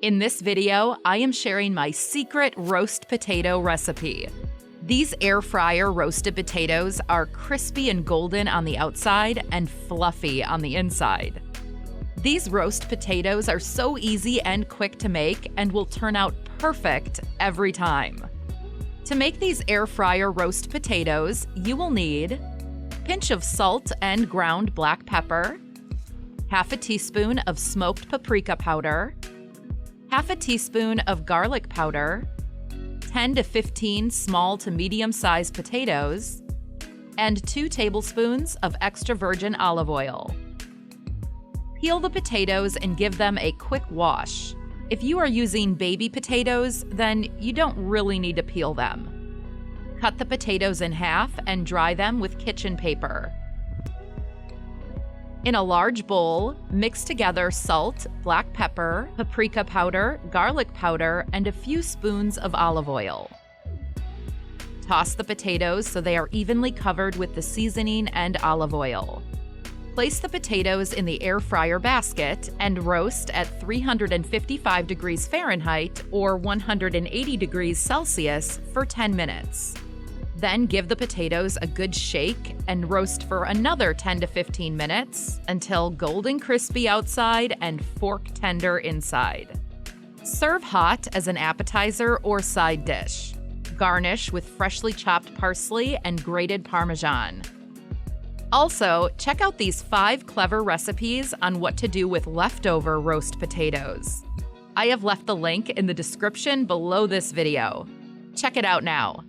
In this video, I am sharing my secret roast potato recipe. These air fryer roasted potatoes are crispy and golden on the outside and fluffy on the inside. These roast potatoes are so easy and quick to make and will turn out perfect every time. To make these air fryer roast potatoes, you will need a pinch of salt and ground black pepper, half a teaspoon of smoked paprika powder, half a teaspoon of garlic powder, 10 to 15 small to medium-sized potatoes, and 2 tablespoons of extra virgin olive oil. Peel the potatoes and give them a quick wash. If you are using baby potatoes, then you don't really need to peel them. Cut the potatoes in half and dry them with kitchen paper. In a large bowl, mix together salt, black pepper, paprika powder, garlic powder, and a few spoons of olive oil. Toss the potatoes so they are evenly covered with the seasoning and olive oil. Place the potatoes in the air fryer basket and roast at 355 degrees Fahrenheit or 180 degrees Celsius for 10 minutes. Then give the potatoes a good shake and roast for another 10 to 15 minutes until golden crispy outside and fork tender inside. Serve hot as an appetizer or side dish. Garnish with freshly chopped parsley and grated Parmesan. Also, check out these 5 clever recipes on what to do with leftover roast potatoes. I have left the link in the description below this video. Check it out now.